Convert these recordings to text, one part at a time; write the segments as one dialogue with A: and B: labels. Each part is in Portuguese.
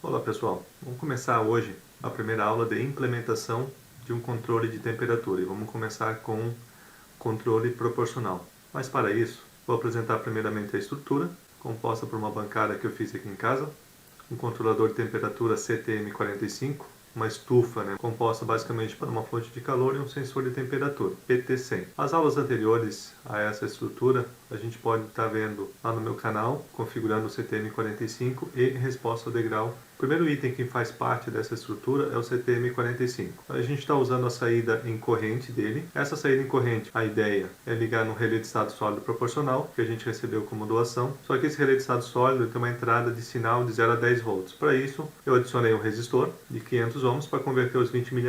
A: Olá pessoal, vamos começar hoje a primeira aula de implementação de um controle de temperatura e vamos começar com controle proporcional. Mas para isso, vou apresentar primeiramente a estrutura, composta por uma bancada que eu fiz aqui em casa, um controlador de temperatura CTM45, uma estufa composta basicamente por uma fonte de calor e um sensor de temperatura, PT100. As aulas anteriores a essa estrutura a gente pode estar vendo lá no meu canal, configurando o CTM45 e resposta ao degrau. O primeiro item que faz parte dessa estrutura é o CTM45. A gente está usando a saída em corrente dele. Essa saída em corrente, a ideia é ligar no relé de estado sólido proporcional, que a gente recebeu como doação. Só que esse relé de estado sólido tem uma entrada de sinal de 0 a 10 volts. Para isso, eu adicionei um resistor de 500 ohms para converter os 20 mA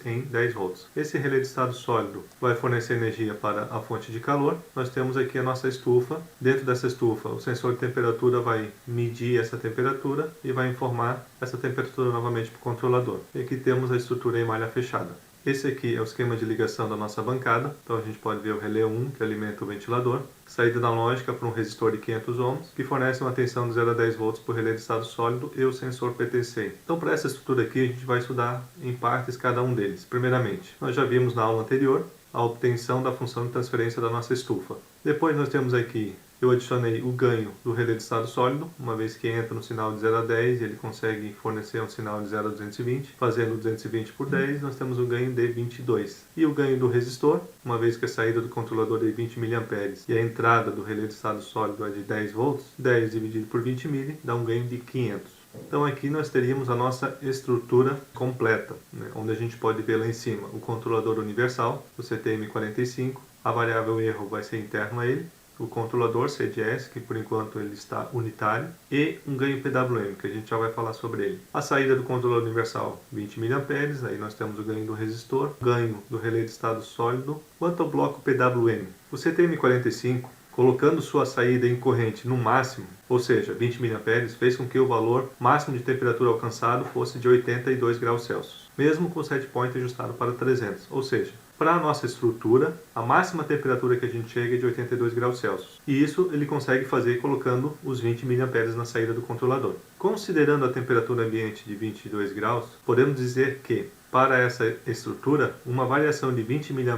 A: em 10 volts. Esse relé de estado sólido vai fornecer energia para a fonte de calor. Nós temos aqui a nossa estufa. Dentro dessa estufa, o sensor de temperatura vai medir essa temperatura e vai informar essa temperatura novamente para o controlador. E aqui temos a estrutura em malha fechada. Esse aqui é o esquema de ligação da nossa bancada. Então a gente pode ver o relé 1, que alimenta o ventilador. Saída analógica para um resistor de 500 ohms, que fornece uma tensão de 0 a 10 volts por relé de estado sólido e o sensor PT100. Então para essa estrutura aqui a gente vai estudar em partes cada um deles. Primeiramente, nós já vimos na aula anterior a obtenção da função de transferência da nossa estufa. Depois nós temos aqui, eu adicionei o ganho do relé de estado sólido, uma vez que entra no sinal de 0 a 10, ele consegue fornecer um sinal de 0 a 220, fazendo 220 por 10, nós temos o ganho de 22. E o ganho do resistor, uma vez que a saída do controlador é de 20 mA e a entrada do relé de estado sólido é de 10 volts, 10 dividido por 20 mA dá um ganho de 500. Então aqui nós teríamos a nossa estrutura completa, onde a gente pode ver lá em cima o controlador universal, o CTM45, a variável erro vai ser interno a ele, o controlador CDS, que por enquanto ele está unitário, e um ganho PWM, que a gente já vai falar sobre ele. A saída do controlador universal, 20 mA, aí nós temos o ganho do resistor, ganho do relé de estado sólido. Quanto ao bloco PWM, o CTM45, colocando sua saída em corrente no máximo, ou seja, 20 mA, fez com que o valor máximo de temperatura alcançado fosse de 82 graus Celsius, mesmo com o set point ajustado para 300, ou seja, para a nossa estrutura, a máxima temperatura que a gente chega é de 82 graus Celsius. E isso ele consegue fazer colocando os 20 mA na saída do controlador. Considerando a temperatura ambiente de 22 graus, podemos dizer que, para essa estrutura, uma variação de 20 mA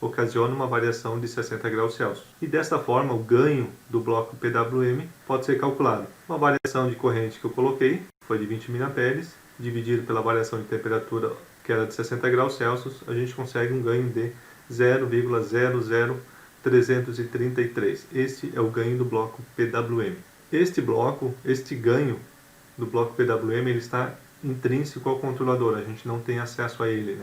A: ocasiona uma variação de 60 graus Celsius. E desta forma, o ganho do bloco PWM pode ser calculado. Uma variação de corrente que eu coloquei foi de 20 mA, dividido pela variação de temperatura, que era de 60 graus Celsius, a gente consegue um ganho de 0,00333. Este é o ganho do bloco PWM. Este ganho do bloco PWM, ele está intrínseco ao controlador, a gente não tem acesso a ele,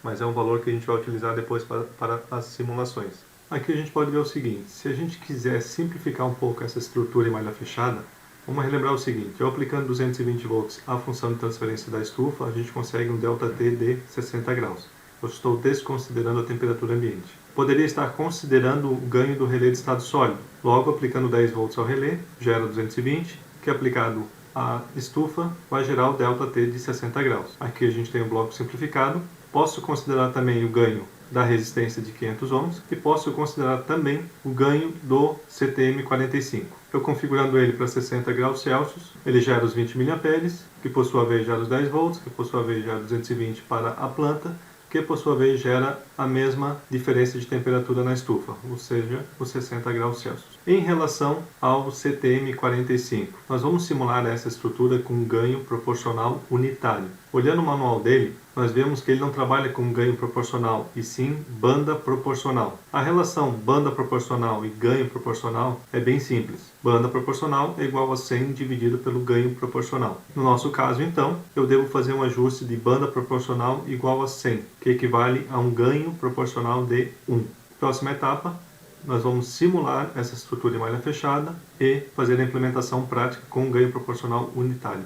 A: mas é um valor que a gente vai utilizar depois para as simulações. Aqui a gente pode ver o seguinte, se a gente quiser simplificar um pouco essa estrutura em malha fechada, vamos relembrar o seguinte, eu aplicando 220 volts à função de transferência da estufa, a gente consegue um ΔT de 60 graus. Eu estou desconsiderando a temperatura ambiente. Poderia estar considerando o ganho do relé de estado sólido. Logo, aplicando 10 volts ao relé, gera 220, que aplicado à estufa vai gerar o ΔT de 60 graus. Aqui a gente tem o bloco simplificado. Posso considerar também o ganho da resistência de 500 ohms e posso considerar também o ganho do CTM45. Eu configurando ele para 60 graus Celsius, ele gera os 20 mA, que por sua vez gera os 10 volts, que por sua vez gera 220 para a planta, que por sua vez gera a mesma diferença de temperatura na estufa, ou seja, os 60 graus Celsius. Em relação ao CTM45, nós vamos simular essa estrutura com um ganho proporcional unitário. Olhando o manual dele, nós vemos que ele não trabalha com ganho proporcional, e sim banda proporcional. A relação banda proporcional e ganho proporcional é bem simples. Banda proporcional é igual a 100 dividido pelo ganho proporcional. No nosso caso, então, eu devo fazer um ajuste de banda proporcional igual a 100, que equivale a um ganho proporcional de 1. Próxima etapa, nós vamos simular essa estrutura em malha fechada e fazer a implementação prática com um ganho proporcional unitário.